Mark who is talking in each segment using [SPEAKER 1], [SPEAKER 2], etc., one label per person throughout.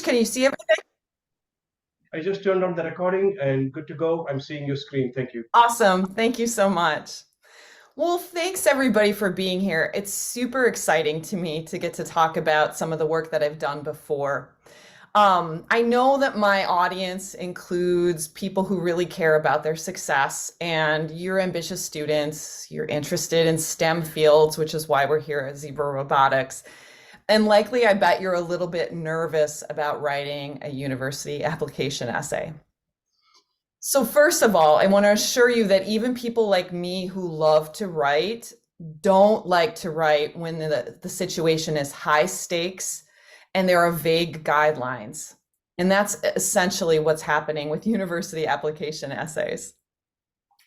[SPEAKER 1] can you see everything?
[SPEAKER 2] I just turned on the recording and good to go. I'm seeing your screen. Thank you.
[SPEAKER 1] Awesome. Thank you so much. Well, thanks everybody for being here. It's super exciting to me to get to talk about some of the work that I've done before. I know that my audience includes people who really care about their success, and you're ambitious students. You're interested in STEM fields, which is why we're here at Zebra Robotics. And likely, I bet you're a little bit nervous about writing a university application essay. So, first of all, I want to assure you that even people like me who love to write don't like to write when the situation is high stakes and there are vague guidelines. And that's essentially what's happening with university application essays.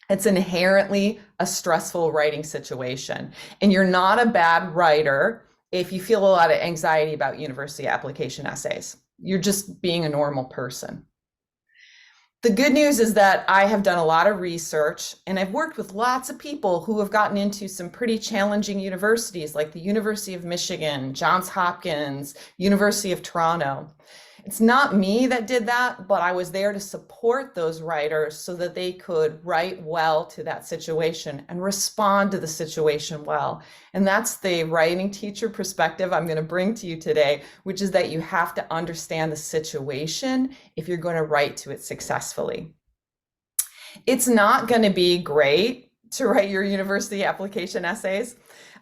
[SPEAKER 1] It's inherently a stressful writing situation. And you're not a bad writer if you feel a lot of anxiety about university application essays. You're just being a normal person. The good news is that I have done a lot of research and I've worked with lots of people who have gotten into some pretty challenging universities like the University of Michigan, Johns Hopkins, University of Toronto. It's not me that did that, but I was there to support those writers so that they could write well to that situation and respond to the situation well. And that's the writing teacher perspective I'm going to bring to you today, which is that you have to understand the situation if you're going to write to it successfully. It's not going to be great to write your university application essays,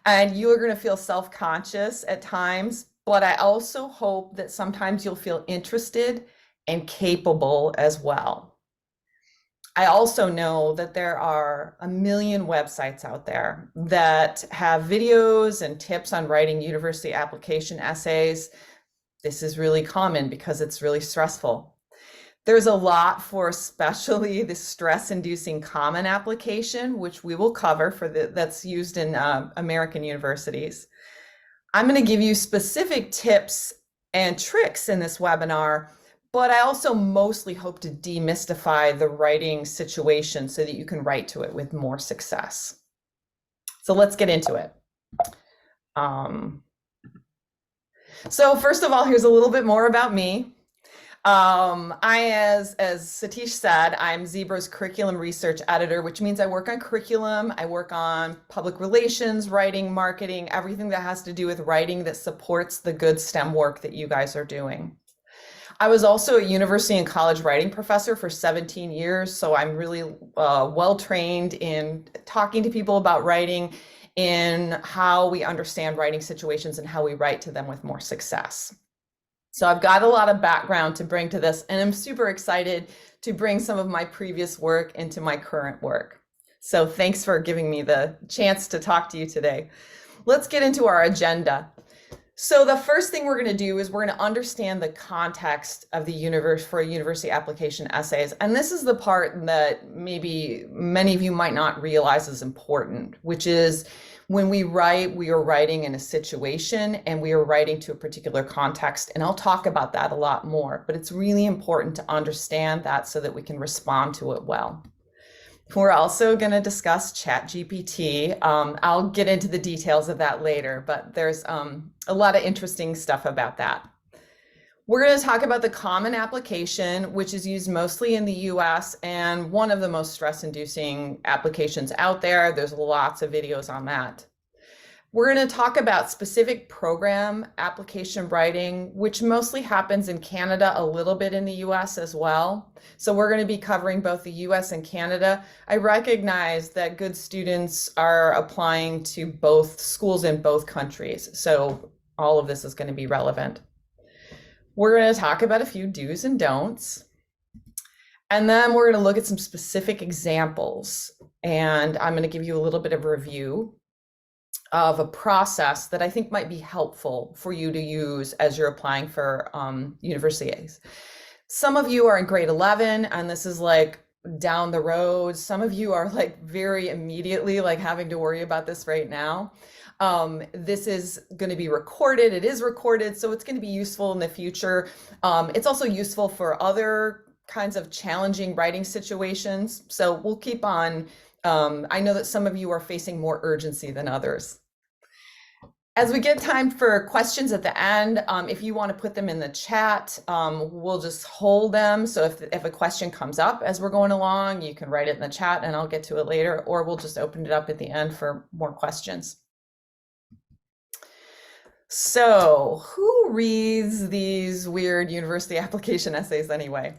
[SPEAKER 1] and you are going to feel self-conscious at times, but I also hope that sometimes you'll feel interested and capable as well. I also know that there are a million websites out there that have videos and tips on writing university application essays. This is really common because it's really stressful. There's a lot for especially the stress-inducing common application, which we will cover that's used in American universities. I'm going to give you specific tips and tricks in this webinar, but I also mostly hope to demystify the writing situation so that you can write to it with more success. So let's get into it. So first of all, here's a little bit more about me. As Satish said, I'm Zebra's curriculum research editor, which means I work on curriculum, I work on public relations, writing, marketing, everything that has to do with writing that supports the good STEM work that you guys are doing. I was also a university and college writing professor for 17 years, so I'm really well trained in talking to people about writing, in how we understand writing situations and how we write to them with more success. So I've got a lot of background to bring to this, and I'm super excited to bring some of my previous work into my current work. So thanks for giving me the chance to talk to you today. Let's get into our agenda. So the first thing we're going to do is we're going to understand the context of the universe for university application essays. And this is the part that maybe many of you might not realize is important, which is when we write, we are writing in a situation and we are writing to a particular context. And I'll talk about that a lot more, but it's really important to understand that so that we can respond to it well. We're also going to discuss ChatGPT. I'll get into the details of that later, but there's a lot of interesting stuff about that. We're going to talk about the common application, which is used mostly in the US and one of the most stress-inducing applications out there. There's lots of videos on that. We're going to talk about specific program application writing, which mostly happens in Canada, a little bit in the US as well. So we're going to be covering both the US and Canada. I recognize that good students are applying to both schools in both countries. So all of this is going to be relevant. We're going to talk about a few do's and don'ts. And then we're going to look at some specific examples. And I'm going to give you a little bit of a review of a process that I think might be helpful for you to use as you're applying for universities. Some of you are in grade 11, and this is like down the road. Some of you are like very immediately like having to worry about this right now. This is going to be recorded. It is recorded, so it's going to be useful in the future. It's also useful for other kinds of challenging writing situations. So we'll keep on. I know that some of you are facing more urgency than others. As we get time for questions at the end, if you want to put them in the chat, we'll just hold them. So if a question comes up as we're going along, you can write it in the chat and I'll get to it later, or we'll just open it up at the end for more questions. So who reads these weird university application essays anyway?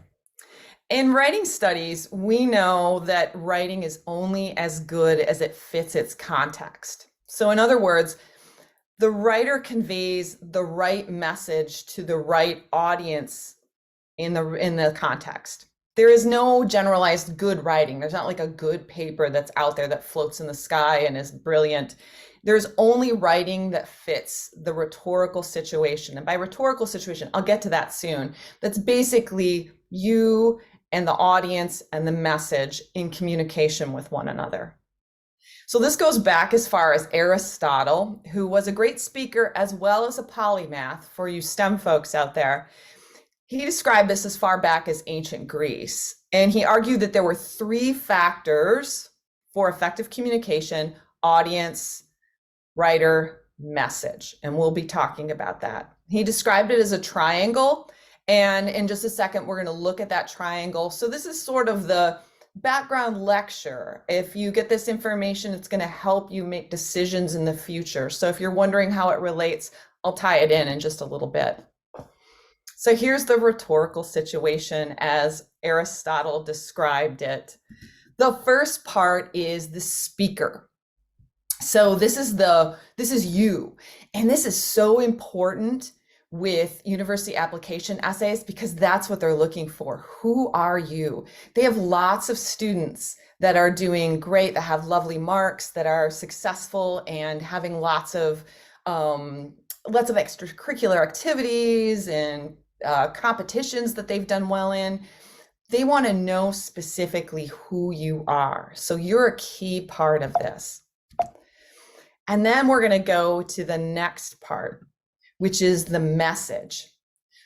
[SPEAKER 1] In writing studies, we know that writing is only as good as it fits its context. So in other words, the writer conveys the right message to the right audience in the context. There is no generalized good writing. There's not like a good paper that's out there that floats in the sky and is brilliant. There's only writing that fits the rhetorical situation. And by rhetorical situation, I'll get to that soon. That's basically you and the audience and the message in communication with one another. So this goes back as far as Aristotle, who was a great speaker as well as a polymath for you STEM folks out there. He described this as far back as ancient Greece, and he argued that there were three factors for effective communication: audience, writer, message, and we'll be talking about that. He described it as a triangle, and in just a second, we're going to look at that triangle. So this is sort of the background lecture. If you get this information, it's going to help you make decisions in the future. So if you're wondering how it relates, I'll tie it in just a little bit. So here's the rhetorical situation as Aristotle described it. The first part is the speaker. So this is you, and this is so important with university application essays because that's what they're looking for. Who are you? They have lots of students that are doing great, that have lovely marks, that are successful and having lots of extracurricular activities and competitions that they've done well in. They want to know specifically who you are. So you're a key part of this. And then we're going to go to the next part, which is the message.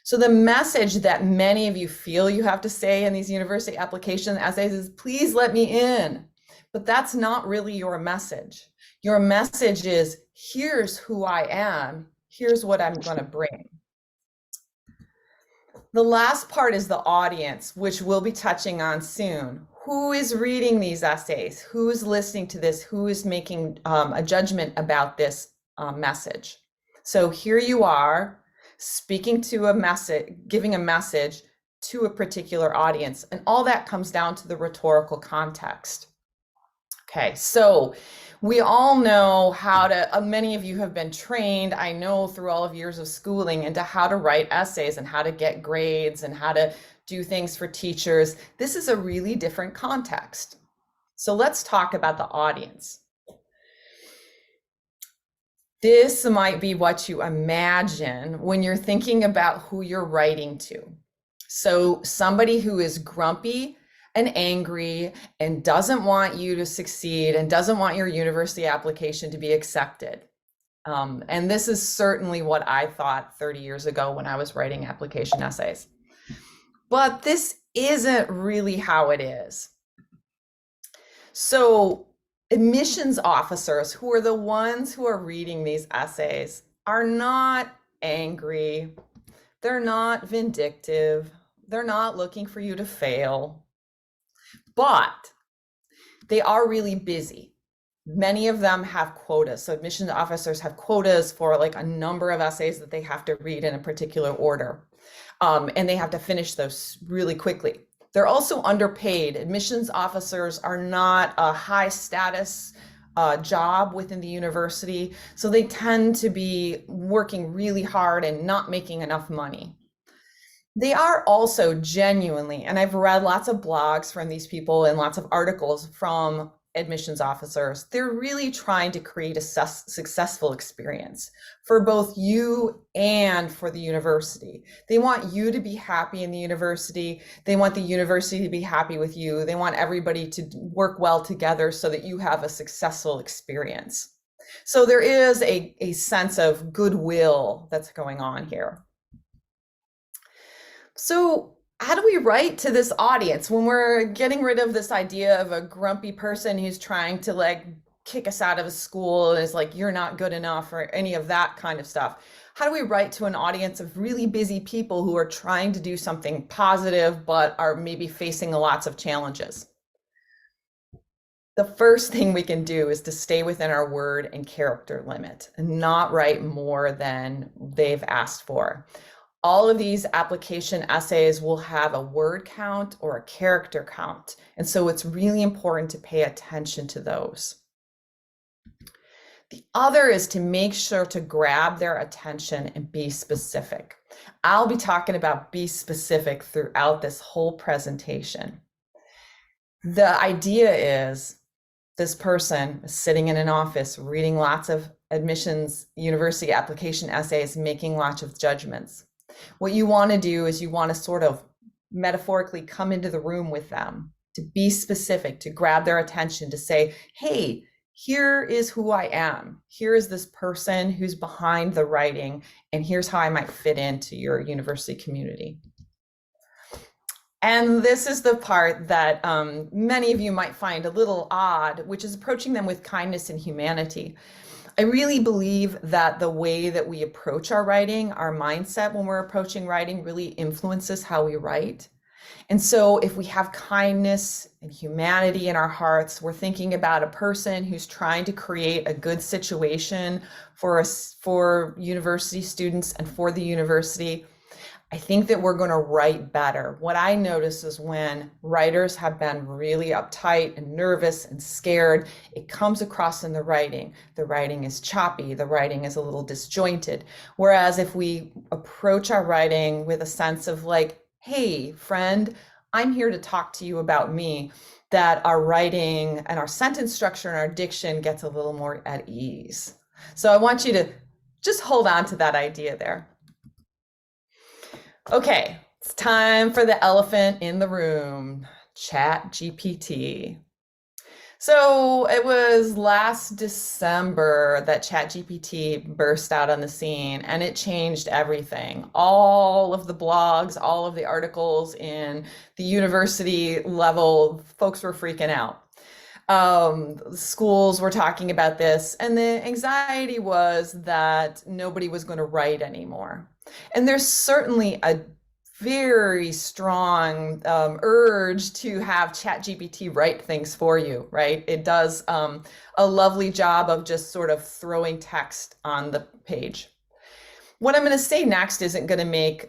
[SPEAKER 1] So the message that many of you feel you have to say in these university application essays is, please let me in. But that's not really your message. Your message is, here's who I am. Here's what I'm going to bring. The last part is the audience, which we'll be touching on soon. Who is reading these essays? Who is listening to this? Who is making a judgment about this message? So here you are speaking to a message, giving a message to a particular audience, and all that comes down to the rhetorical context. Okay, so we all know how to, many of you have been trained, I know through all of years of schooling, into how to write essays and how to get grades and how to do things for teachers. This is a really different context. So let's talk about the audience. This might be what you imagine when you're thinking about who you're writing to. So somebody who is grumpy and angry and doesn't want you to succeed and doesn't want your university application to be accepted. And this is certainly what I thought 30 years ago when I was writing application essays. But this isn't really how it is. So admissions officers, who are the ones who are reading these essays, are not angry. They're not vindictive. They're not looking for you to fail. But they are really busy. Many of them have quotas. So admissions officers have quotas for like a number of essays that they have to read in a particular order. And they have to finish those really quickly. They're also underpaid. Admissions officers are not a high status job within the university. So they tend to be working really hard and not making enough money. They are also genuinely, and I've read lots of blogs from these people and lots of articles from admissions officers, they're really trying to create a successful experience for both you and for the university. They want you to be happy in the university. They want the university to be happy with you. They want everybody to work well together so that you have a successful experience. So there is a sense of goodwill that's going on here. So how do we write to this audience when we're getting rid of this idea of a grumpy person who's trying to like kick us out of a school and is like, you're not good enough, or any of that kind of stuff. How do we write to an audience of really busy people who are trying to do something positive, but are maybe facing lots of challenges? The first thing we can do is to stay within our word and character limit and not write more than they've asked for. All of these application essays will have a word count or a character count. And so it's really important to pay attention to those. The other is to make sure to grab their attention and be specific. I'll be talking about be specific throughout this whole presentation. The idea is this person is sitting in an office reading lots of admissions university application essays, making lots of judgments. What you want to do is you want to sort of metaphorically come into the room with them, to be specific, to grab their attention, to say, hey, here is who I am. Here is this person who's behind the writing, and here's how I might fit into your university community. And this is the part that many of you might find a little odd, which is approaching them with kindness and humanity. I really believe that the way that we approach our writing, our mindset when we're approaching writing, really influences how we write. And so if we have kindness and humanity in our hearts, we're thinking about a person who's trying to create a good situation for us, for university students and for the university, I think that we're going to write better. What I notice is when writers have been really uptight and nervous and scared, it comes across in the writing. The writing is choppy, the writing is a little disjointed. Whereas if we approach our writing with a sense of like, hey, friend, I'm here to talk to you about me, that our writing and our sentence structure and our diction gets a little more at ease. So I want you to just hold on to that idea there. Okay, it's time for the elephant in the room, ChatGPT. So it was last December that ChatGPT burst out on the scene, and it changed everything. All of the blogs, all of the articles in the university level, folks were freaking out. Schools were talking about this, and the anxiety was that nobody was going to write anymore. And there's certainly a very strong urge to have ChatGPT write things for you, right? It does a lovely job of just sort of throwing text on the page. What I'm going to say next isn't going to make,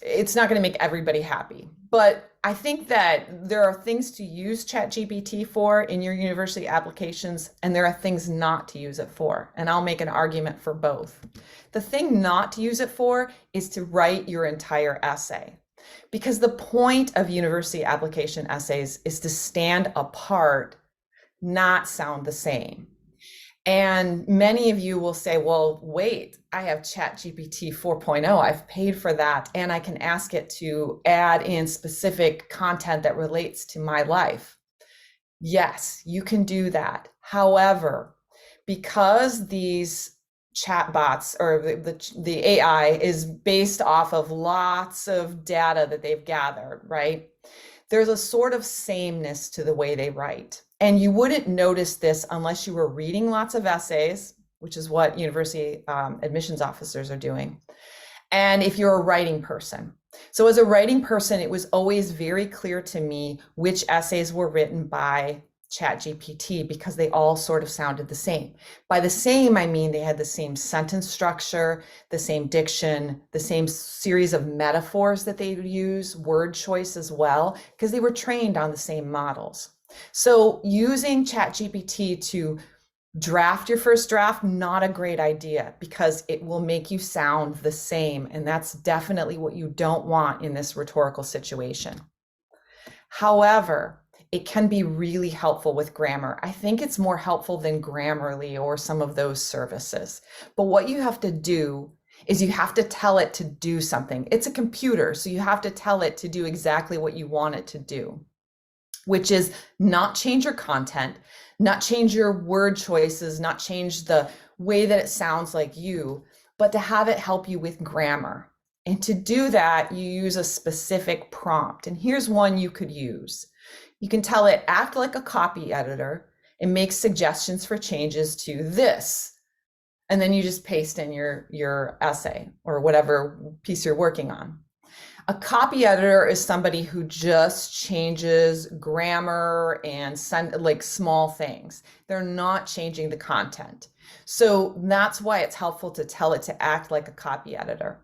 [SPEAKER 1] it's not going to make everybody happy, but I think that there are things to use ChatGPT for in your university applications, and there are things not to use it for. And I'll make an argument for both. The thing not to use it for is to write your entire essay. Because the point of university application essays is to stand apart, not sound the same. And many of you will say, well, wait, I have ChatGPT 4.0. I've paid for that, and I can ask it to add in specific content that relates to my life. Yes, you can do that. However, because these chatbots or the AI is based off of lots of data that they've gathered, right? There's a sort of sameness to the way they write. And you wouldn't notice this unless you were reading lots of essays, which is what university admissions officers are doing. And if you're a writing person. So as a writing person, it was always very clear to me which essays were written by ChatGPT because they all sort of sounded the same. By the same, I mean they had the same sentence structure, the same diction, the same series of metaphors that they would use, word choice as well, because they were trained on the same models. So using ChatGPT to draft your first draft, not a great idea because it will make you sound the same. And that's definitely what you don't want in this rhetorical situation. However, it can be really helpful with grammar. I think it's more helpful than Grammarly or some of those services. But what you have to do is you have to tell it to do something. It's a computer, so you have to tell it to do exactly what you want it to do, which is not change your content, not change your word choices, not change the way that it sounds like you, but to have it help you with grammar. And to do that, you use a specific prompt. And here's one you could use. You can tell it, act like a copy editor It makes suggestions for changes to this. And then you just paste in your essay or whatever piece you're working on. A copy editor is somebody who just changes grammar and like small things. They're not changing the content. So that's why it's helpful to tell it to act like a copy editor.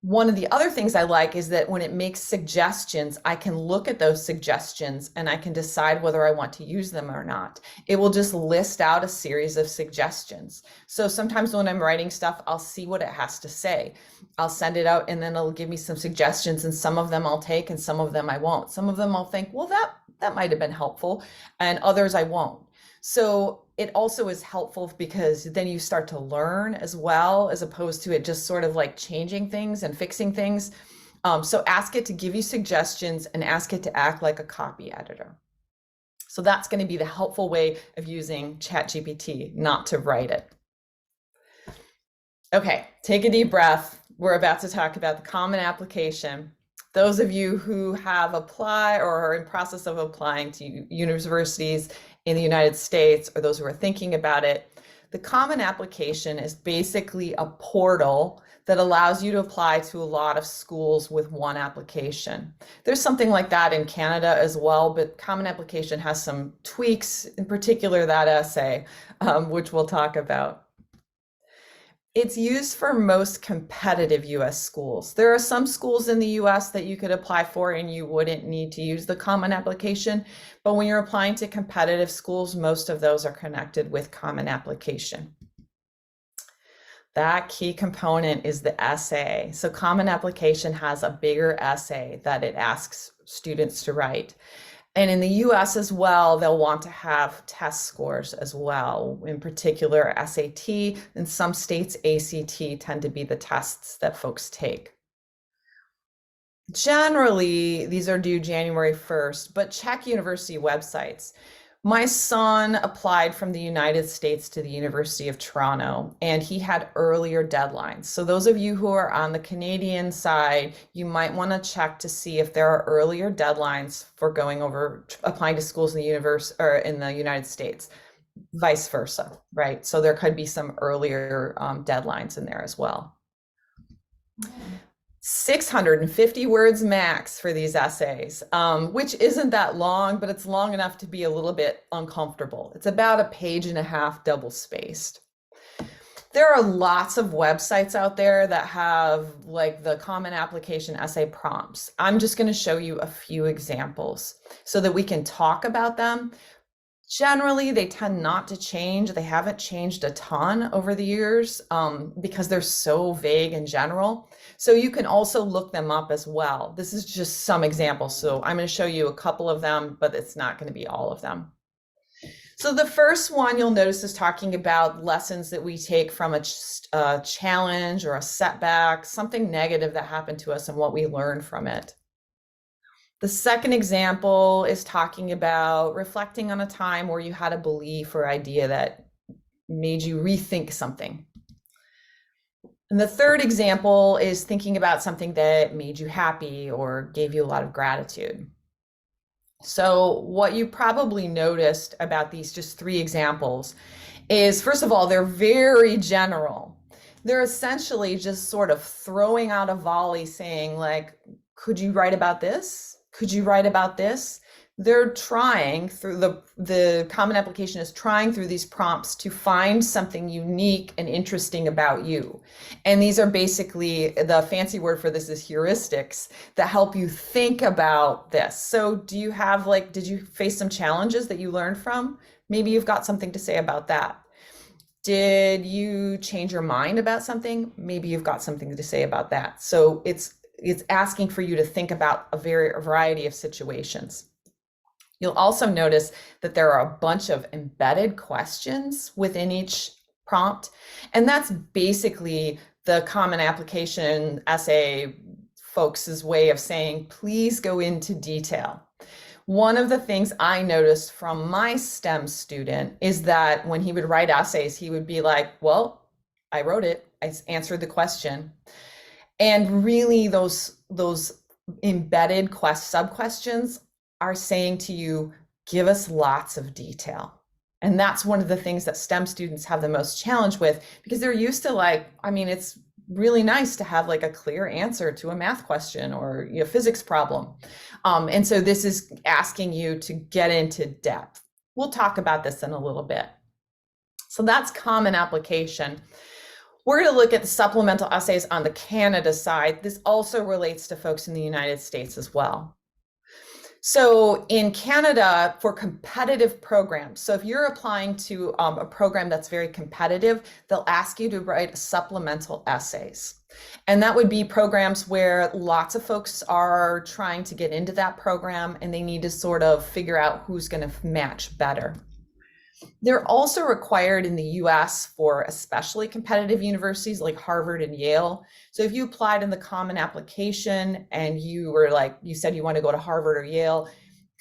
[SPEAKER 1] One of the other things I like is that when it makes suggestions, I can look at those suggestions and I can decide whether I want to use them or not. It will just list out a series of suggestions. So sometimes when I'm writing stuff, I'll see what it has to say. I'll send it out and then it'll give me some suggestions, and some of them I'll take and some of them I won't. Some of them I'll think, well, that might have been helpful, and others I won't. So it also is helpful because then you start to learn as well, as opposed to it just sort of like changing things and fixing things. So ask it to give you suggestions and ask it to act like a copy editor. So that's going to be the helpful way of using ChatGPT, not to write it. Okay, take a deep breath. We're about to talk about the common application. Those of you who have applied or are in process of applying to universities in the United States, or those who are thinking about it, the common application is basically a portal that allows you to apply to a lot of schools with one application. There's something like that in Canada as well, but common application has some tweaks, in particular that essay, which we'll talk about. It's used for most competitive US schools. There are some schools in the US that you could apply for and you wouldn't need to use the common application. But when you're applying to competitive schools, most of those are connected with common application. That key component is the essay. So common application has a bigger essay that it asks students to write. And in the US as well, they'll want to have test scores as well, in particular SAT, and some states ACT tend to be the tests that folks take. Generally, these are due January 1st, but check university websites. My son applied from the United States to the University of Toronto, and he had earlier deadlines. So those of you who are on the Canadian side, you might want to check to see if there are earlier deadlines for going over applying to schools in the universe or in the United States, vice versa, right? So there could be some earlier deadlines in there as well. 650 words max for these essays, which isn't that long, but it's long enough to be a little bit uncomfortable. It's about a page and a half double spaced. There are lots of websites out there that have like the common application essay prompts. I'm just going to show you a few examples so that we can talk about them. Generally, they tend not to change. They haven't changed a ton over the years because they're so vague in general. So you can also look them up as well. This is just some examples. So I'm going to show you a couple of them, but it's not going to be all of them. So the first one you'll notice is talking about lessons that we take from a challenge or a setback, something negative that happened to us and what we learned from it. The second example is talking about reflecting on a time where you had a belief or idea that made you rethink something. And the third example is thinking about something that made you happy or gave you a lot of gratitude. So what you probably noticed about these just three examples is, first of all, they're very general. They're essentially just sort of throwing out a volley saying like, could you write about this? Could you write about this? They're trying through the common application is trying through these prompts to find something unique and interesting about you. And these are basically, the fancy word for this is heuristics that help you think about this. So do you have did you face some challenges that you learned from? Maybe you've got something to say about that. Did you change your mind about something? Maybe you've got something to say about that. So it's asking for you to think about a variety of situations. You'll also notice that there are a bunch of embedded questions within each prompt, and that's basically the common application essay folks' way of saying, please go into detail. One of the things I noticed from my STEM student is that when he would write essays, he would be like, well, I wrote it, I answered the question. And really those embedded sub-questions are saying to you, give us lots of detail. And that's one of the things that STEM students have the most challenge with, because they're used to like, I mean, it's really nice to have like a clear answer to a math question or a physics problem. And so this is asking you to get into depth. We'll talk about this in a little bit. So that's common application. We're going to look at the supplemental essays on the Canada side. This also relates to folks in the United States as well. So in Canada, for competitive programs, so if you're applying to a program that's very competitive, they'll ask you to write supplemental essays. And that would be programs where lots of folks are trying to get into that program and they need to sort of figure out who's going to match better. They're also required in the US for especially competitive universities like Harvard and Yale. So if you applied in the common application and you were like, you said you want to go to Harvard or Yale,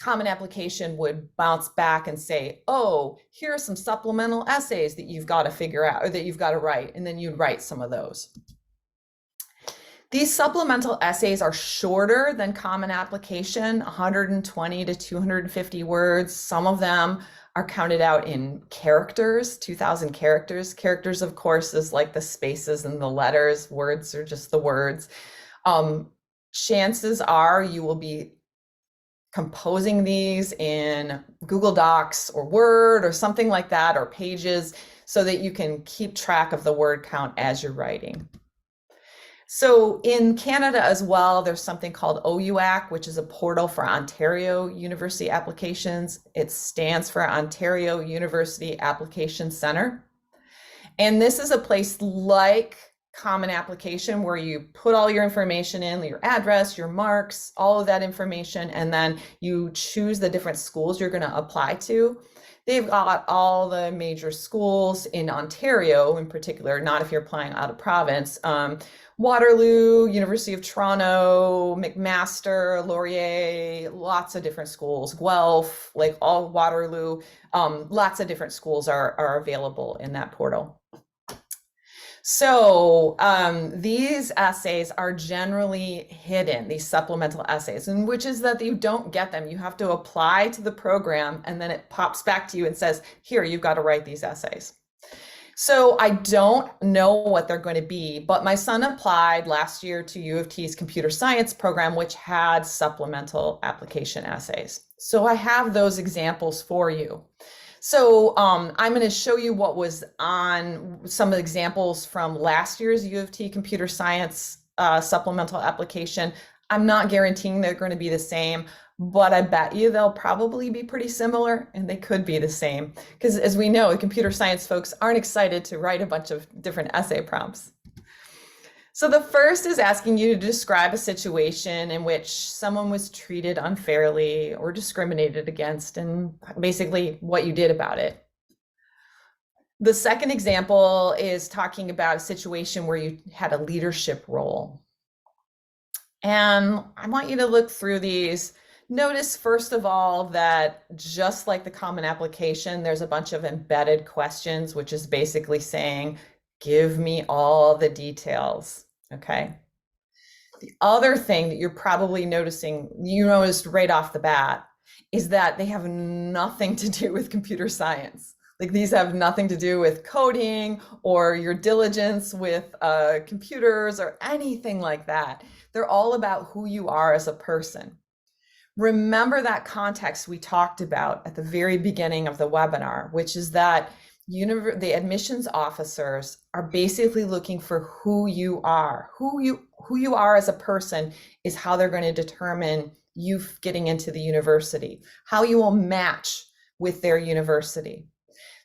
[SPEAKER 1] common application would bounce back and say, oh, here are some supplemental essays that you've got to figure out or that you've got to write. And then you'd write some of those. These supplemental essays are shorter than common application, 120 to 250 words. Some of them are counted out in characters, 2,000 characters. Characters, of course, is like the spaces and the letters. Words are just the words. Chances are you will be composing these in Google Docs or Word or something like that, or Pages, so that you can keep track of the word count as you're writing. So in Canada as well, there's something called OUAC, which is a portal for Ontario University applications. It stands for Ontario University Application Center. And this is a place like Common Application where you put all your information in, your address, your marks, all of that information, and then you choose the different schools you're going to apply to. They've got all the major schools in Ontario in particular, not if you're applying out of province. Waterloo, University of Toronto, McMaster, Laurier, lots of different schools, Guelph, like all Waterloo, lots of different schools are available in that portal. So these essays are generally hidden, these supplemental essays, and which is that you don't get them. You have to apply to the program and then it pops back to you and says, here, you've got to write these essays. So I don't know what they're going to be, but my son applied last year to U of T's computer science program, which had supplemental application essays. So I have those examples for you. So I'm going to show you what was on some examples from last year's U of T computer science supplemental application. I'm not guaranteeing they're going to be the same, but I bet you they'll probably be pretty similar, and they could be the same. Because as we know, the computer science folks aren't excited to write a bunch of different essay prompts. So the first is asking you to describe a situation in which someone was treated unfairly or discriminated against, and basically what you did about it. The second example is talking about a situation where you had a leadership role. And I want you to look through these. Notice, first of all, that just like the common application, there's a bunch of embedded questions, which is basically saying, give me all the details, okay? The other thing that you're probably noticing, you noticed right off the bat, is that they have nothing to do with computer science. Like these have nothing to do with coding or your diligence with computers or anything like that. They're all about who you are as a person. Remember that context we talked about at the very beginning of the webinar, which is that the admissions officers are basically looking for who you are. Who you are as a person is how they're going to determine you getting into the university, how you will match with their university.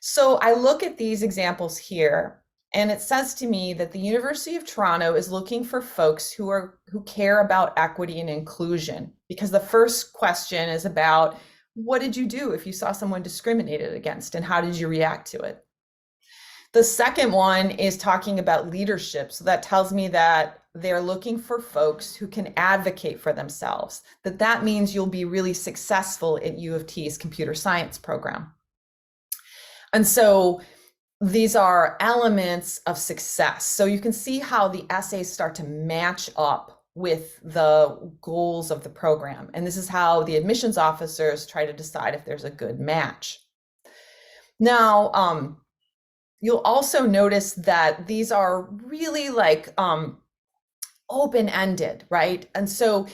[SPEAKER 1] So I look at these examples here, and it says to me that the University of Toronto is looking for folks who care about equity and inclusion, because the first question is about, what did you do if you saw someone discriminated against, and how did you react to it? The second one is talking about leadership. So that tells me that they're looking for folks who can advocate for themselves, that means you'll be really successful at U of T's computer science program. And so these are elements of success. So you can see how the essays start to match up with the goals of the program. And this is how the admissions officers try to decide if there's a good match. Now, you'll also notice that these are really like open-ended, right? And so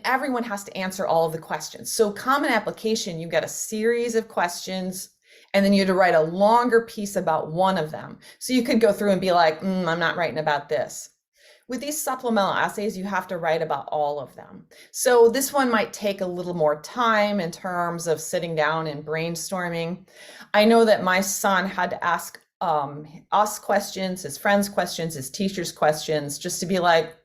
[SPEAKER 1] everyone has to answer all of the questions. So common application, you get a series of questions, and then you had to write a longer piece about one of them. So you could go through and be like, I'm not writing about this. With these supplemental essays, you have to write about all of them. So this one might take a little more time in terms of sitting down and brainstorming. I know that my son had to ask us questions, his friends questions, his teachers questions, just to be like,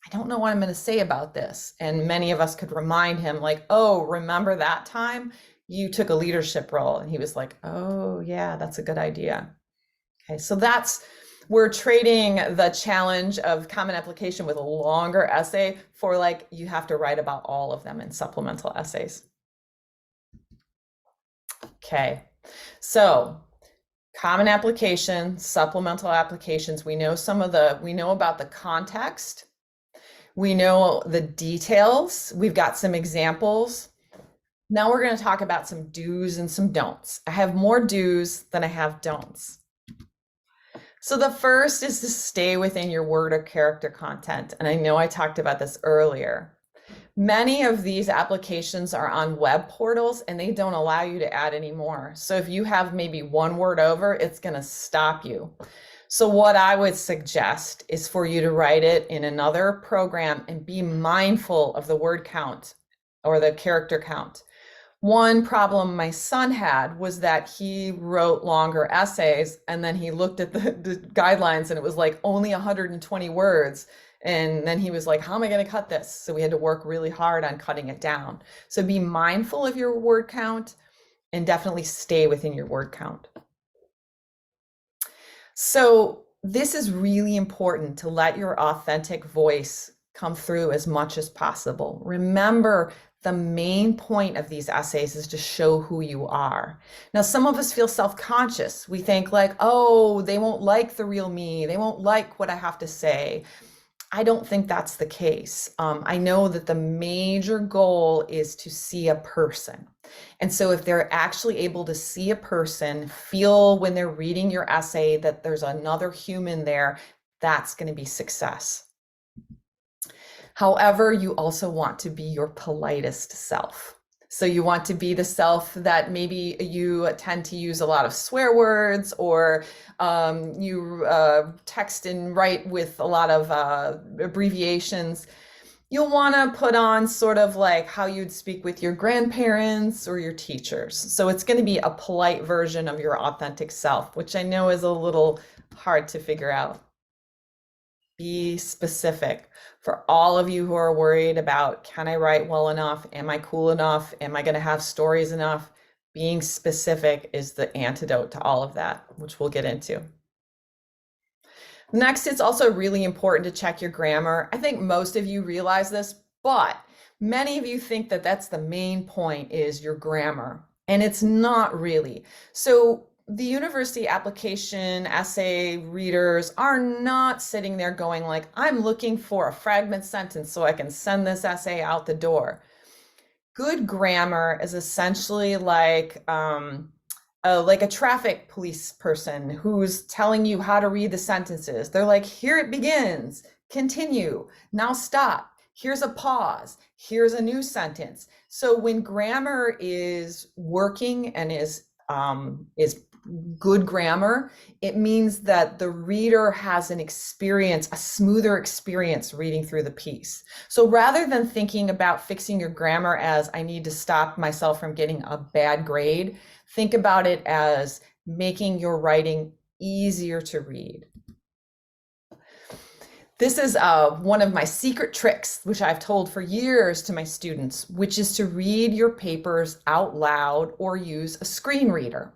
[SPEAKER 1] I don't know what I'm going to say about this. And many of us could remind him like, oh, remember that time you took a leadership role? And he was like, oh yeah, that's a good idea. Okay, so we're trading the challenge of common application with a longer essay for like, you have to write about all of them in supplemental essays. Okay, so common application, supplemental applications. We know about the context. We know the details. We've got some examples. Now we're going to talk about some do's and some don'ts. I have more do's than I have don'ts. So the first is to stay within your word or character content. And I know I talked about this earlier. Many of these applications are on web portals and they don't allow you to add any more. So if you have maybe one word over, it's going to stop you. So what I would suggest is for you to write it in another program and be mindful of the word count or the character count. One problem my son had was that he wrote longer essays and then he looked at the guidelines and it was like only 120 words. And then he was like, how am I going to cut this? So we had to work really hard on cutting it down. So be mindful of your word count and definitely stay within your word count. So this is really important to let your authentic voice come through as much as possible. Remember, the main point of these essays is to show who you are. Now, some of us feel self-conscious. We think like, oh, they won't like the real me. They won't like what I have to say. I don't think that's the case. I know that the major goal is to see a person. And so if they're actually able to see a person, feel when they're reading your essay that there's another human there, that's going to be success. However, you also want to be your politest self. So you want to be the self that maybe you tend to use a lot of swear words, or you text and write with a lot of abbreviations. You'll want to put on sort of like how you'd speak with your grandparents or your teachers. So it's going to be a polite version of your authentic self, which I know is a little hard to figure out. Be specific. For all of you who are worried about, can I write well enough? Am I cool enough? Am I going to have stories enough? Being specific is the antidote to all of that, which we'll get into. Next, it's also really important to check your grammar. I think most of you realize this, but many of you think that that's the main point is your grammar, and it's not really. So the university application essay readers are not sitting there going like, I'm looking for a fragment sentence so I can send this essay out the door. Good grammar is essentially like a traffic police person who's telling you how to read the sentences. They're like, here it begins, continue, now stop, here's a pause, here's a new sentence. So when grammar is working and is good grammar, it means that the reader has an experience, a smoother experience reading through the piece. So rather than thinking about fixing your grammar as I need to stop myself from getting a bad grade, think about it as making your writing easier to read. This is one of my secret tricks, which I've told for years to my students, which is to read your papers out loud or use a screen reader.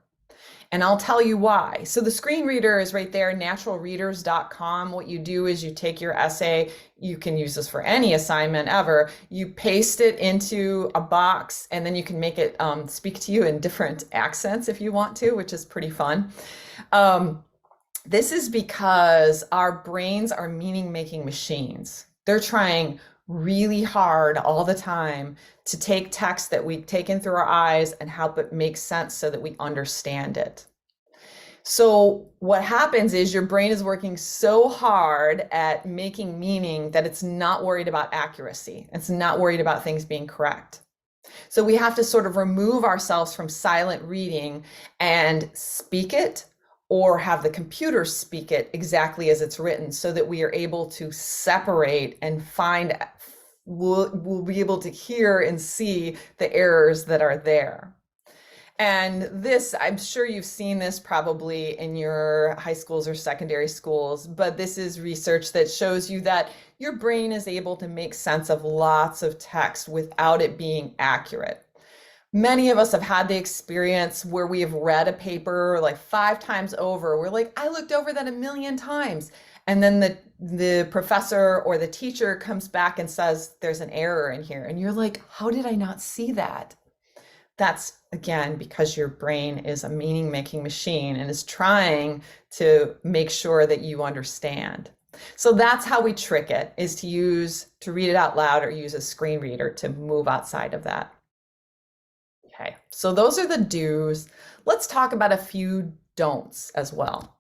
[SPEAKER 1] And I'll tell you why. So the screen reader is right there, naturalreaders.com. What you do is you take your essay, you can use this for any assignment ever, you paste it into a box, and then you can make it speak to you in different accents if you want to, which is pretty fun. This is because our brains are meaning-making machines. They're trying really hard all the time to take text that we've taken through our eyes and help it make sense so that we understand it. So what happens is your brain is working so hard at making meaning that it's not worried about accuracy. It's not worried about things being correct. So we have to sort of remove ourselves from silent reading and speak it, or have the computer speak it exactly as it's written, so that we are able to separate and find, we'll be able to hear and see the errors that are there. And this, I'm sure you've seen this probably in your high schools or secondary schools, but this is research that shows you that your brain is able to make sense of lots of text without it being accurate. Many of us have had the experience where we have read a paper like 5 times over. We're like, I looked over that a million times. And then the professor or the teacher comes back and says, there's an error in here. And you're like, how did I not see that? That's, again, because your brain is a meaning-making machine and is trying to make sure that you understand. So that's how we trick it, is to read it out loud or use a screen reader to move outside of that. Okay, so those are the do's. Let's talk about a few don'ts as well.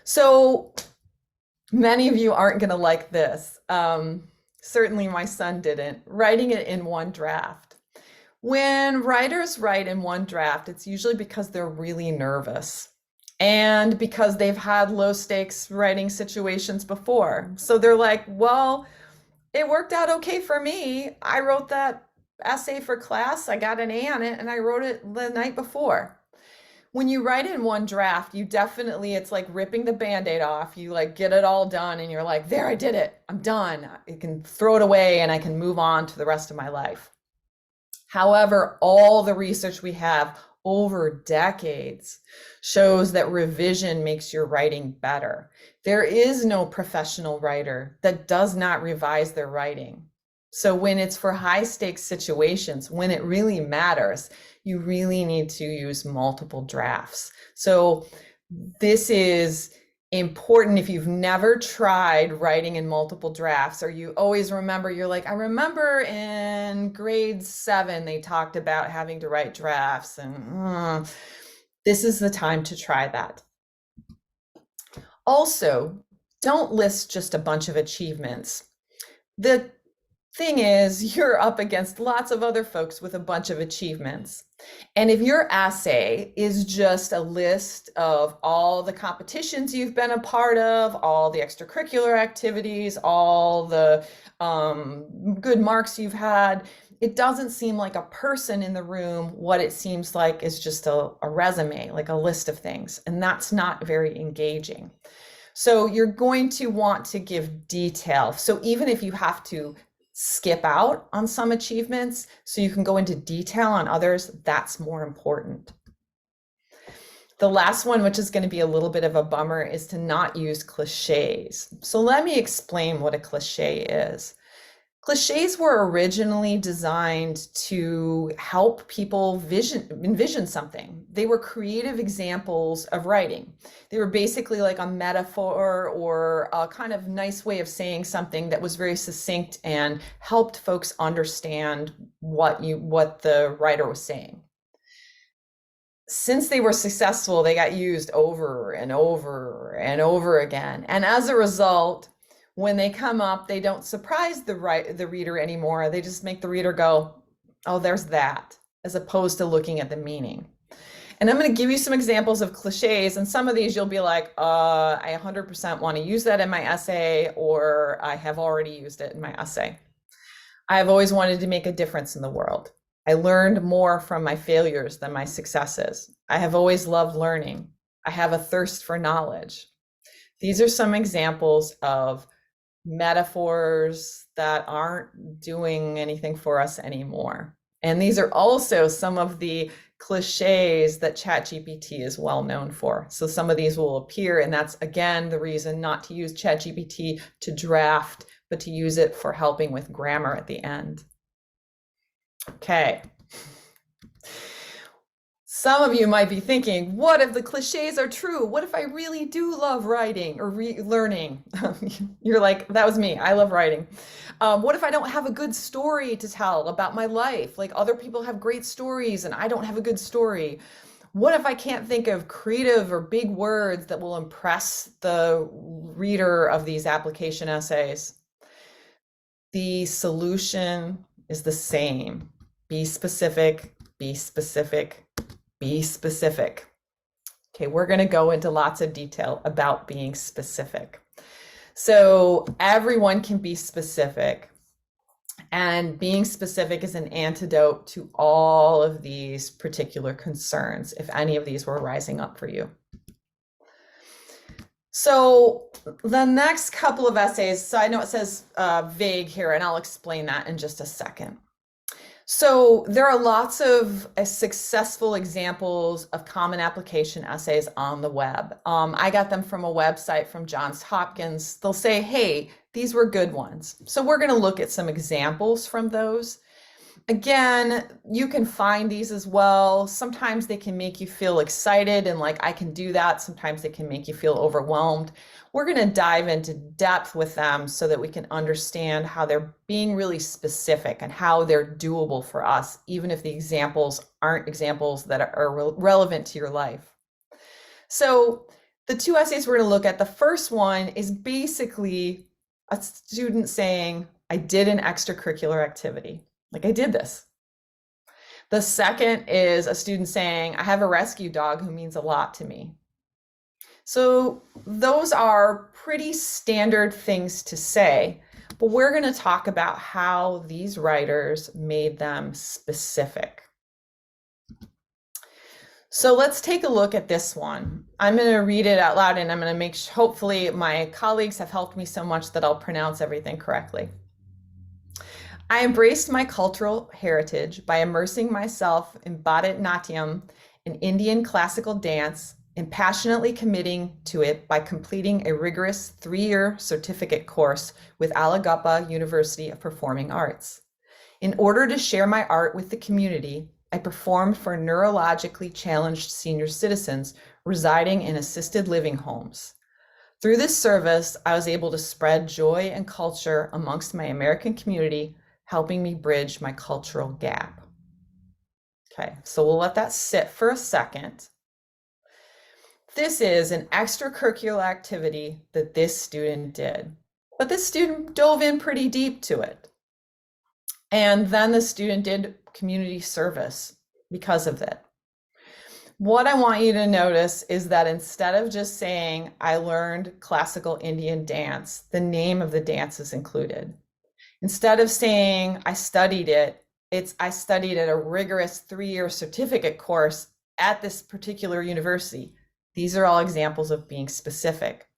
[SPEAKER 1] So many of you aren't going to like this. Certainly my son didn't. Writing it in one draft. When writers write in one draft, it's usually because they're really nervous and because they've had low stakes writing situations before. So they're like, well, it worked out okay for me. I wrote that essay for class, I got an A on it, and I wrote it the night before. When you write in one draft, you definitely, it's like ripping the Band-Aid off. You like get it all done and you're like, there, I did it. I'm done. I can throw it away and I can move on to the rest of my life. However, all the research we have over decades shows that revision makes your writing better. There is no professional writer that does not revise their writing. So when it's for high stakes situations, when it really matters, you really need to use multiple drafts. So this is important if you've never tried writing in multiple drafts, or you always remember, you're like, I remember in grade 7, they talked about having to write drafts, and this is the time to try that. Also, don't list just a bunch of achievements. The thing is, you're up against lots of other folks with a bunch of achievements. And if your essay is just a list of all the competitions you've been a part of, all the extracurricular activities, all the good marks you've had, it doesn't seem like a person in the room. What it seems like is just a resume, like a list of things. And that's not very engaging. So you're going to want to give detail. So even if you have to skip out on some achievements so you can go into detail on others, that's more important. The last one, which is going to be a little bit of a bummer, is to not use cliches. So let me explain what a cliche is. Cliches were originally designed to help people envision something. They were creative examples of writing. They were basically like a metaphor or a kind of nice way of saying something that was very succinct and helped folks understand what the writer was saying. Since they were successful, they got used over and over and over again. And as a result, when they come up, they don't surprise the reader anymore. They just make the reader go, oh, there's that, as opposed to looking at the meaning. And I'm going to give you some examples of cliches, and some of these you'll be like, I 100% want to use that in my essay, or I have already used it in my essay. I have always wanted to make a difference in the world. I learned more from my failures than my successes. I have always loved learning. I have a thirst for knowledge. These are some examples of metaphors that aren't doing anything for us anymore. And these are also some of the cliches that ChatGPT is well known for. So some of these will appear, and that's again the reason not to use ChatGPT to draft, but to use it for helping with grammar at the end. Okay. Some of you might be thinking, what if the cliches are true? What if I really do love writing or learning? You're like, that was me. I love writing. What if I don't have a good story to tell about my life? Like other people have great stories and I don't have a good story. What if I can't think of creative or big words that will impress the reader of these application essays? The solution is the same. Be specific, be specific, be specific. Okay, we're going to go into lots of detail about being specific. So everyone can be specific, and being specific is an antidote to all of these particular concerns, if any of these were rising up for you. So the next couple of essays, so I know it says vague here, and I'll explain that in just a second. So there are lots of successful examples of common application essays on the web. I got them from a website from Johns Hopkins. They'll say, hey, these were good ones. So we're going to look at some examples from those. Again, you can find these as well. Sometimes they can make you feel excited and like, I can do that. Sometimes they can make you feel overwhelmed. We're going to dive into depth with them so that we can understand how they're being really specific and how they're doable for us, even if the examples aren't examples that are relevant to your life. So the two essays we're going to look at, the first one is basically a student saying, I did an extracurricular activity. Like I did this. The second is a student saying, I have a rescue dog who means a lot to me. So those are pretty standard things to say, but we're going to talk about how these writers made them specific. So let's take a look at this one. I'm going to read it out loud and I'm going to make sure, hopefully my colleagues have helped me so much that I'll pronounce everything correctly. I embraced my cultural heritage by immersing myself in Bharatanatyam, an Indian classical dance, and passionately committing to it by completing a rigorous 3-year certificate course with Alagappa University of Performing Arts. In order to share my art with the community, I performed for neurologically challenged senior citizens residing in assisted living homes. Through this service, I was able to spread joy and culture amongst my American community, helping me bridge my cultural gap. Okay, so we'll let that sit for a second. This is an extracurricular activity that this student did, but this student dove in pretty deep to it. And then the student did community service because of it. What I want you to notice is that instead of just saying, I learned classical Indian dance, the name of the dance is included. Instead of saying, I studied it, it's I studied at a rigorous 3-year certificate course at this particular university. These are all examples of being specific.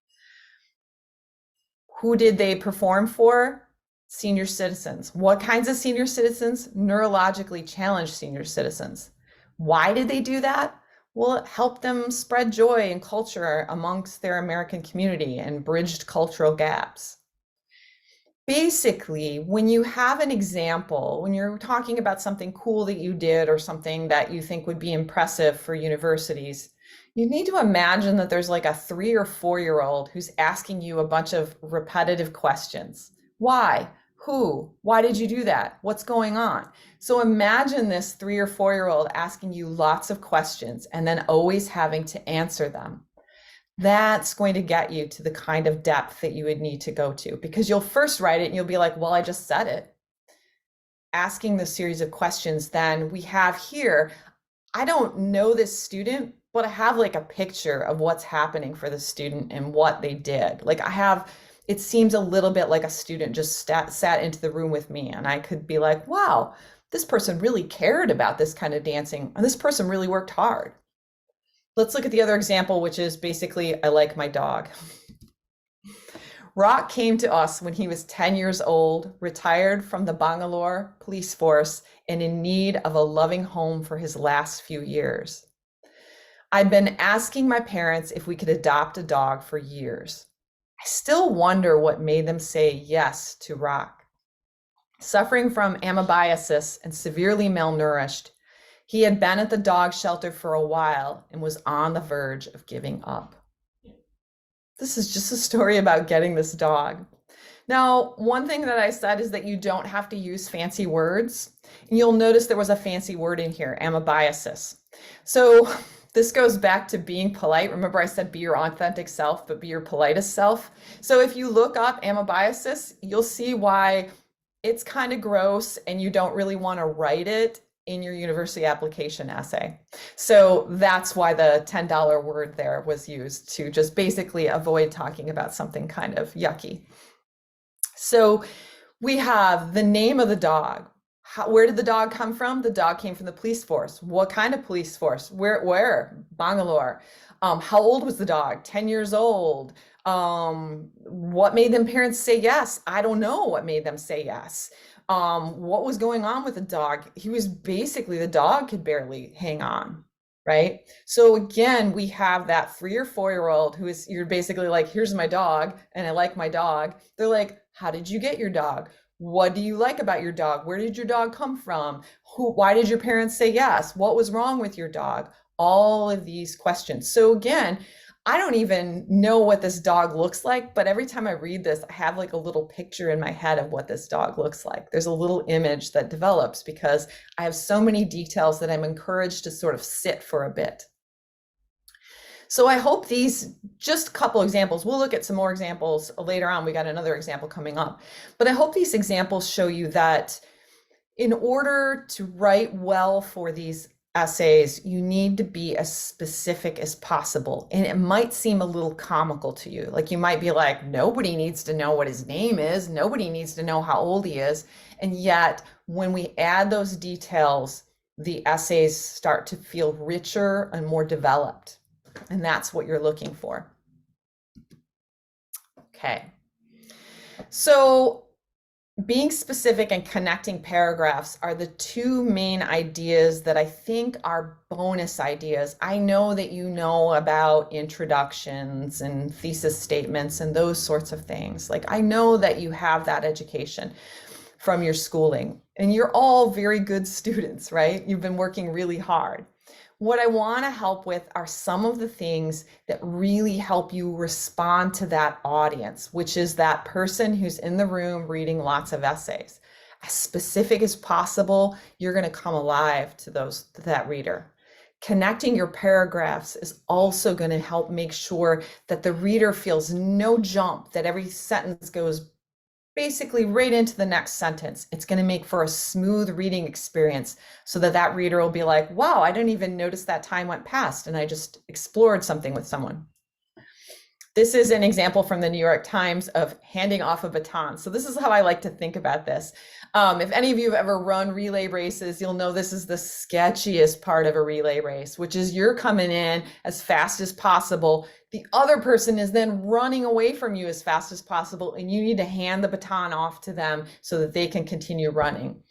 [SPEAKER 1] Who did they perform for? Senior citizens. What kinds of senior citizens? Neurologically challenged senior citizens. Why did they do that? Well, it helped them spread joy and culture amongst their American community and bridged cultural gaps. Basically, when you have an example, when you're talking about something cool that you did or something that you think would be impressive for universities, you need to imagine that there's like a 3 or 4-year-old who's asking you a bunch of repetitive questions. Why? Who? Why did you do that? What's going on? So imagine this 3 or 4-year-old asking you lots of questions and then always having to answer them. That's going to get you to the kind of depth that you would need to go to, because you'll first write it and you'll be like, well, I just said it. Asking the series of questions, then we have here, I don't know this student, but I have like a picture of what's happening for the student and what they did. Like I have, it seems a little bit like a student just sat into the room with me and I could be like, wow, this person really cared about this kind of dancing and this person really worked hard. Let's look at the other example, which is basically, I like my dog. Rock came to us when he was 10 years old, retired from the Bangalore police force and in need of a loving home for his last few years. I've been asking my parents if we could adopt a dog for years. I still wonder what made them say yes to Rock. Suffering from amoebiasis and severely malnourished, He had been at the dog shelter for a while and was on the verge of giving up. This is just a story about getting this dog. Now, one thing that I said is that you don't have to use fancy words. And you'll notice there was a fancy word in here, amoebiasis. So this goes back to being polite. Remember I said be your authentic self, but be your politest self. So if you look up amoebiasis, you'll see why it's kind of gross and you don't really want to write it in your university application essay. So that's why the $10 word there was used, to just basically avoid talking about something kind of yucky. So we have the name of the dog. Where did the dog come from? The dog came from the police force. What kind of police force? Where? Bangalore. How old was the dog? 10 years old. What made them parents say yes? I don't know what made them say yes. What was going on with the dog? He was basically, the dog could barely hang on, right? So again, we have that 3 or 4-year-old who is, you're basically like, here's my dog and I like my dog. They're like, how did you get your dog? What do you like about your dog? Where did your dog come from? Why did your parents say yes? What was wrong with your dog? All of these questions. So again, I don't even know what this dog looks like, but every time I read this, I have like a little picture in my head of what this dog looks like. There's a little image that develops because I have so many details that I'm encouraged to sort of sit for a bit. So I hope these, just a couple examples, we'll look at some more examples later on. We got another example coming up, but I hope these examples show you that in order to write well for these essays, you need to be as specific as possible. And it might seem a little comical to you. Like you might be like, nobody needs to know what his name is. Nobody needs to know how old he is. And yet when we add those details, the essays start to feel richer and more developed. And that's what you're looking for. Okay. So being specific and connecting paragraphs are the 2 main ideas that I think are bonus ideas. I know that you know about introductions and thesis statements and those sorts of things. Like I know that you have that education from your schooling and you're all very good students, right? You've been working really hard. What I want to help with are some of the things that really help you respond to that audience, which is that person who's in the room reading lots of essays. As specific as possible, you're going to come alive to that reader. Connecting your paragraphs is also going to help make sure that the reader feels no jump, that every sentence goes basically right into the next sentence. It's going to make for a smooth reading experience so that that reader will be like, wow, I didn't even notice that time went past and I just explored something with someone. This is an example from the New York Times of handing off a baton. So this is how I like to think about this. If any of you have ever run relay races, you'll know this is the sketchiest part of a relay race, which is you're coming in as fast as possible. The other person is then running away from you as fast as possible, and you need to hand the baton off to them so that they can continue running.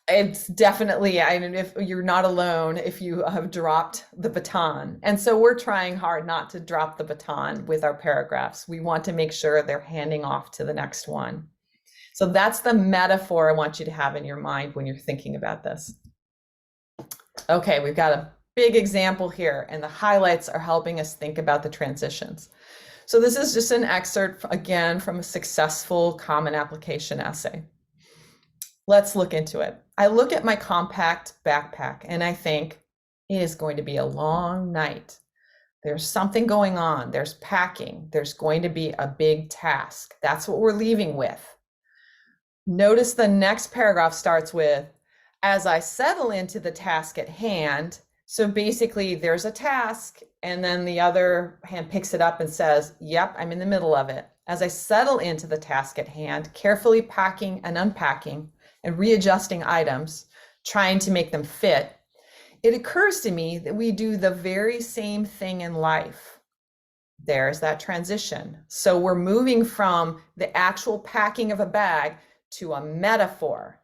[SPEAKER 1] It's definitely, if you're not alone, if you have dropped the baton. And so we're trying hard not to drop the baton with our paragraphs. We want to make sure they're handing off to the next one. So that's the metaphor I want you to have in your mind when you're thinking about this. Okay, we've got a big example here, and the highlights are helping us think about the transitions. So this is just an excerpt, again, from a successful common application essay. Let's look into it. I look at my compact backpack and I think it is going to be a long night. There's something going on. There's packing. There's going to be a big task. That's what we're leaving with. Notice the next paragraph starts with, as I settle into the task at hand. So basically there's a task and then the other hand picks it up and says, yep, I'm in the middle of it. As I settle into the task at hand, carefully packing and unpacking and readjusting items, trying to make them fit, it occurs to me that we do the very same thing in life. There's that transition. So we're moving from the actual packing of a bag to a metaphor.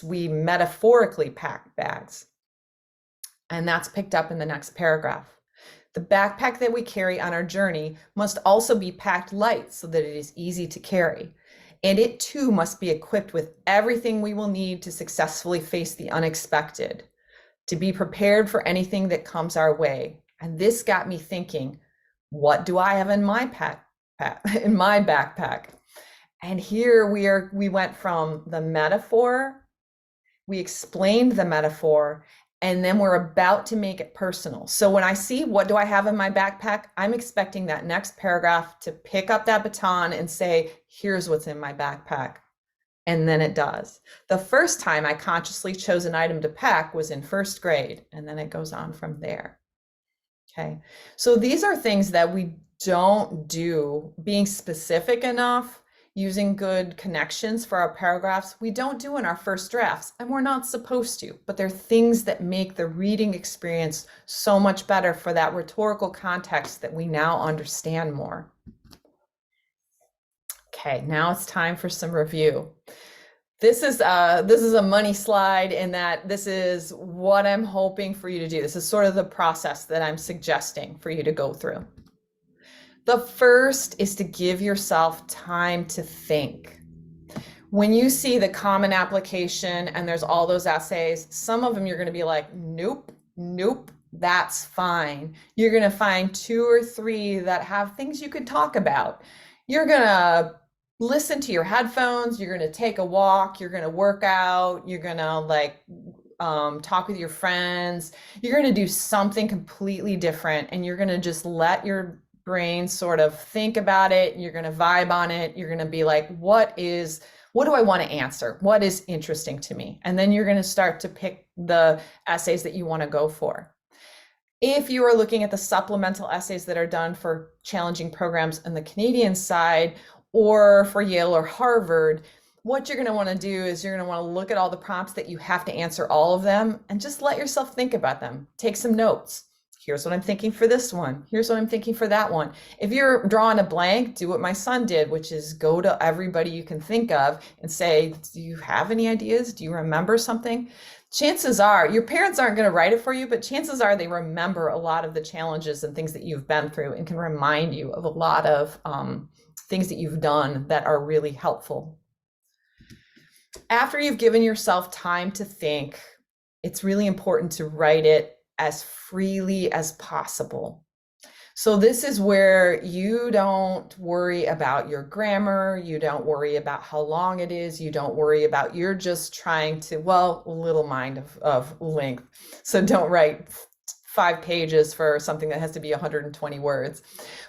[SPEAKER 1] We metaphorically pack bags. And that's picked up in the next paragraph. The backpack that we carry on our journey must also be packed light so that it is easy to carry. And it too must be equipped with everything we will need to successfully face the unexpected. to be prepared for anything that comes our way. And this got me thinking, what do I have in my in my backpack? And here we went from the metaphor, we explained the metaphor, and then we're about to make it personal. So when I see what do I have in my backpack, I'm expecting that next paragraph to pick up that baton and say, here's what's in my backpack. And then it does. The first time I consciously chose an item to pack was in first grade, and then it goes on from there. Okay, so these are things that we don't do. Being specific enough, using good connections for our paragraphs, we don't do in our first drafts, and we're not supposed to, but they're things that make the reading experience so much better for that rhetorical context that we now understand more. Okay, now it's time for some review. This is a money slide in that this is what I'm hoping for you to do. This is sort of the process that I'm suggesting for you to go through. The first is to give yourself time to think. When you see the common application and there's all those essays, some of them you're going to be like, nope, nope, that's fine. You're going to find 2 or 3 that have things you could talk about. You're going to listen to your headphones, you're going to take a walk, you're going to work out, you're going to talk with your friends, you're going to do something completely different, and you're going to just let your brain sort of think about it, you're going to vibe on it, you're going to be like, what do I want to answer? What is interesting to me? And then you're going to start to pick the essays that you want to go for. If you are looking at the supplemental essays that are done for challenging programs on the Canadian side, or for Yale or Harvard, what you're going to want to do is you're going to want to look at all the prompts that you have to answer all of them and just let yourself think about them. Take some notes. Here's what I'm thinking for this one. Here's what I'm thinking for that one. If you're drawing a blank, do what my son did, which is go to everybody you can think of and say, do you have any ideas? Do you remember something? Chances are, your parents aren't going to write it for you, but chances are they remember a lot of the challenges and things that you've been through and can remind you of a lot of things that you've done that are really helpful. After you've given yourself time to think, it's really important to write it as freely as possible. So this is where you don't worry about your grammar, you don't worry about how long it is, you don't worry about, you're just trying to, well, little mind of length. So don't write 5 pages for something that has to be 120 words.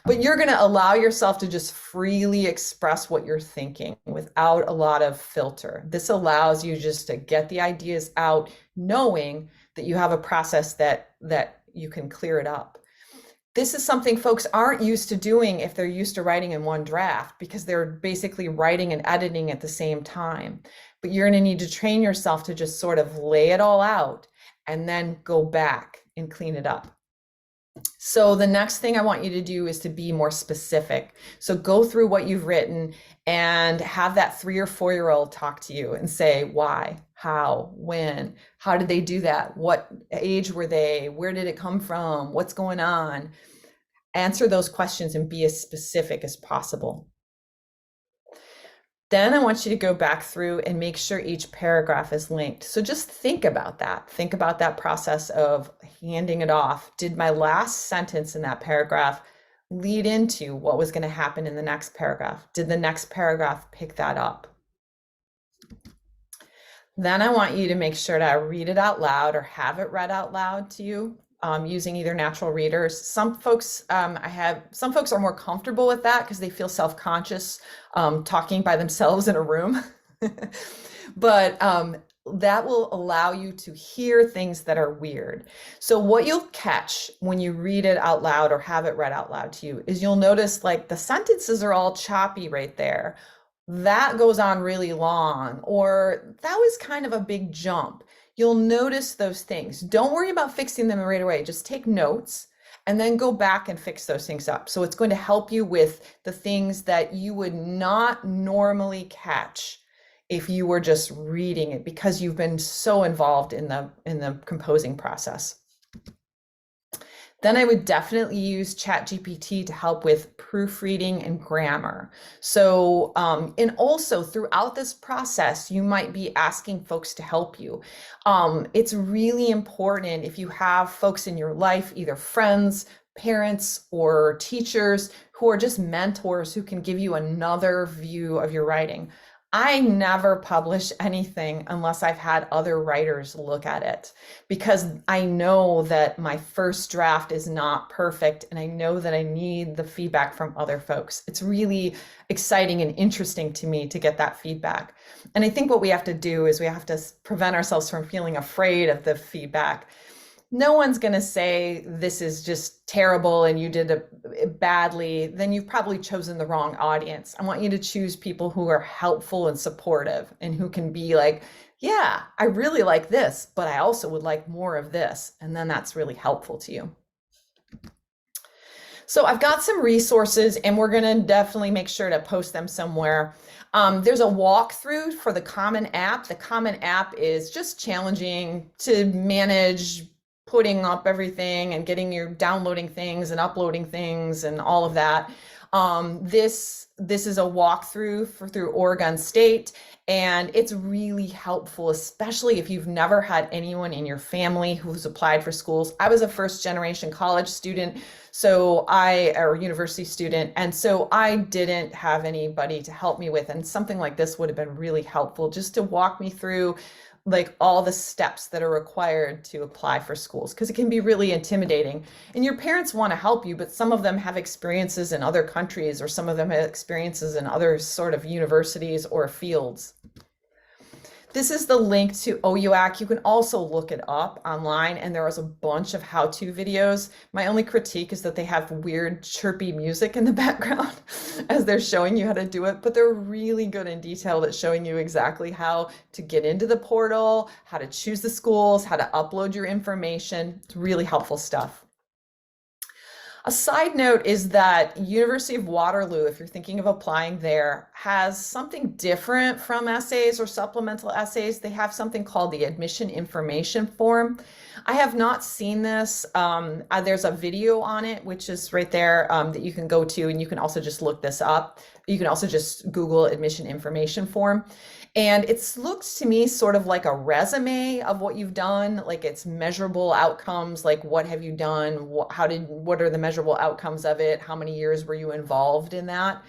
[SPEAKER 1] But you're going to allow yourself to just freely express what you're thinking without a lot of filter. This allows you just to get the ideas out, knowing that you have a process that you can clear it up. This is something folks aren't used to doing if they're used to writing in one draft, because they're basically writing and editing at the same time. But you're going to need to train yourself to just sort of lay it all out and then go back and clean it up. So the next thing I want you to do is to be more specific. So go through what you've written and have that 3 or 4-year-old talk to you and say, why, how, when, how did they do that? What age were they? Where did it come from? What's going on? Answer those questions and be as specific as possible. Then I want you to go back through and make sure each paragraph is linked. So just think about that. Think about that process of handing it off. Did my last sentence in that paragraph lead into what was going to happen in the next paragraph? Did the next paragraph pick that up? Then I want you to make sure to read it out loud or have it read out loud to you. Using either natural readers. Some folks are more comfortable with that because they feel self-conscious talking by themselves in a room. But that will allow you to hear things that are weird. So what you'll catch when you read it out loud or have it read out loud to you is you'll notice like the sentences are all choppy right there. That goes on really long, or that was kind of a big jump. You'll notice those things. Don't worry about fixing them right away. Just take notes and then go back and fix those things up. So it's going to help you with the things that you would not normally catch if you were just reading it, because you've been so involved in the composing process. Then I would definitely use ChatGPT to help with proofreading and grammar. So, and also throughout this process, you might be asking folks to help you. It's really important if you have folks in your life, either friends, parents, or teachers who are just mentors who can give you another view of your writing. I never publish anything unless I've had other writers look at it because I know that my first draft is not perfect and I know that I need the feedback from other folks. It's really exciting and interesting to me to get that feedback. And I think what we have to do is we have to prevent ourselves from feeling afraid of the feedback. No one's going to say this is just terrible and you did it badly. Then you've probably chosen the wrong audience. I want you to choose people who are helpful and supportive and who can be like, yeah, I really like this, but I also would like more of this. And then that's really helpful to you. So I've got some resources and we're going to definitely make sure to post them somewhere. There's a walkthrough for the Common App. The Common App is just challenging to manage putting up everything and getting your downloading things and uploading things and all of that. This is a walkthrough through Oregon State, and it's really helpful, especially if you've never had anyone in your family who's applied for schools. I was a first generation college student, or university student, and so I didn't have anybody to help me with, and something like this would have been really helpful just to walk me through like all the steps that are required to apply for schools because it can be really intimidating and your parents want to help you, but some of them have experiences in other countries or some of them have experiences in other sort of universities or fields. This is the link to OUAC. You can also look it up online and there is a bunch of how-to videos. My only critique is that they have weird chirpy music in the background as they're showing you how to do it, but they're really good and detailed at showing you exactly how to get into the portal, how to choose the schools, how to upload your information. It's really helpful stuff. A side note is that University of Waterloo, if you're thinking of applying there, has something different from essays or supplemental essays. They have something called the admission information form. I have not seen this. There's a video on it, which is right there that you can go to, and you can also just look this up. You can also just Google admission information form. And it looks to me sort of like a resume of what you've done, like it's measurable outcomes, like what have you done? What are the measurable outcomes of it? How many years were you involved in that?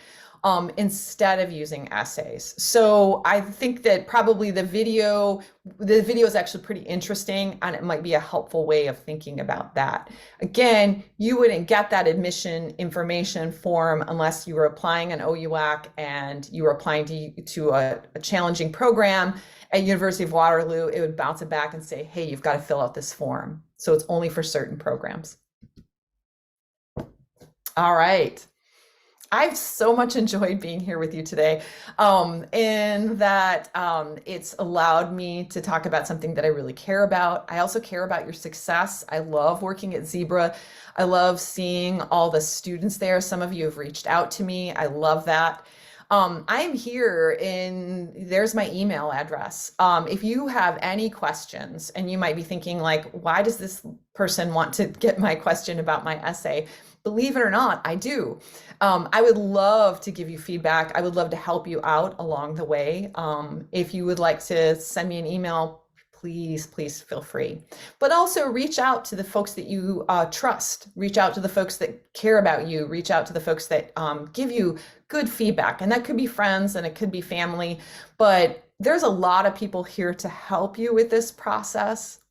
[SPEAKER 1] Instead of using essays. So I think that probably the video is actually pretty interesting and it might be a helpful way of thinking about that. Again, you wouldn't get that admission information form unless you were applying an OUAC and you were applying to a challenging program at University of Waterloo. It would bounce it back and say, hey, you've got to fill out this form. So it's only for certain programs. All right. I've so much enjoyed being here with you today, in that it's allowed me to talk about something that I really care about. I also care about your success. I love working at Zebra. I love seeing all the students there. Some of you have reached out to me. I love that. I'm here there's my email address. If you have any questions and you might be thinking like, why does this person want to get my question about my essay? Believe it or not, I do. I would love to give you feedback. I would love to help you out along the way. If you would like to send me an email, please feel free. But also reach out to the folks that you trust. Reach out to the folks that care about you. Reach out to the folks that give you good feedback. And that could be friends and it could be family. But there's a lot of people here to help you with this process.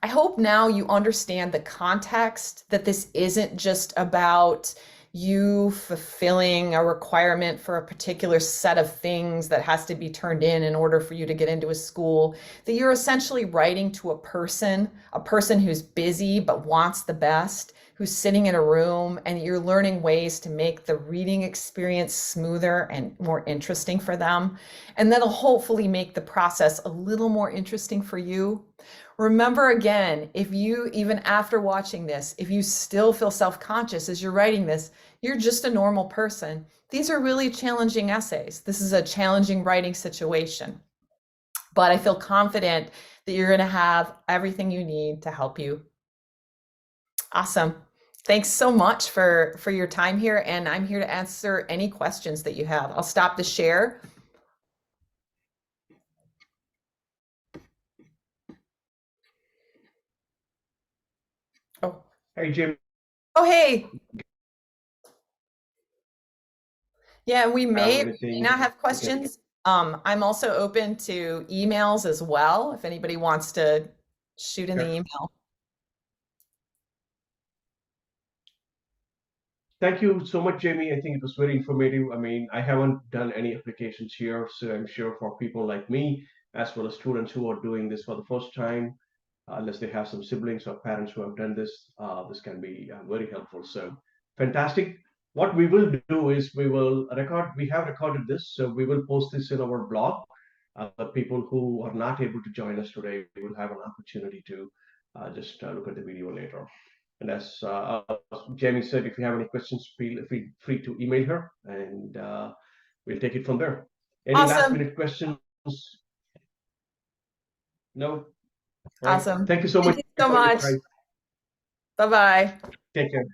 [SPEAKER 1] I hope now you understand the context, that this isn't just about you fulfilling a requirement for a particular set of things that has to be turned in order for you to get into a school, that you're essentially writing to a person who's busy but wants the best, who's sitting in a room, and you're learning ways to make the reading experience smoother and more interesting for them. And that'll hopefully make the process a little more interesting for you. Remember again, if you, even after watching this, if you still feel self-conscious as you're writing this, you're just a normal person. These are really challenging essays. This is a challenging writing situation. But I feel confident that you're going to have everything you need to help you. Awesome. Thanks so much for your time here, and I'm here to answer any questions that you have. I'll stop the share. Oh,
[SPEAKER 2] Hey, Jim.
[SPEAKER 1] oh, hey. Yeah, we
[SPEAKER 2] Have
[SPEAKER 1] may
[SPEAKER 2] anything?
[SPEAKER 1] not have
[SPEAKER 2] Okay.
[SPEAKER 1] questions. I'm also open to emails as well, if anybody wants to shoot in the
[SPEAKER 2] Yeah.
[SPEAKER 1] email.
[SPEAKER 2] Thank you so much, Jamie. I think it was very informative. I mean, I haven't done any applications here, so I'm sure for people like me, as well as students who are doing this for the first time, unless they have some siblings or parents who have done this, this can be very helpful. So fantastic. What we will do is we will record, we have recorded this, so we will post this in our blog. The people who are not able to join us today will have an opportunity to just look at the video later. And as Jamie said, if you have any questions, feel free to email her, and we'll take it from there. Any last
[SPEAKER 1] Awesome.
[SPEAKER 2] minute questions? No? Right.
[SPEAKER 1] Awesome.
[SPEAKER 2] Thank you so
[SPEAKER 1] Thank
[SPEAKER 2] much
[SPEAKER 1] you so
[SPEAKER 2] for your
[SPEAKER 1] much.
[SPEAKER 2] time.
[SPEAKER 1] Bye-bye.
[SPEAKER 2] Take care.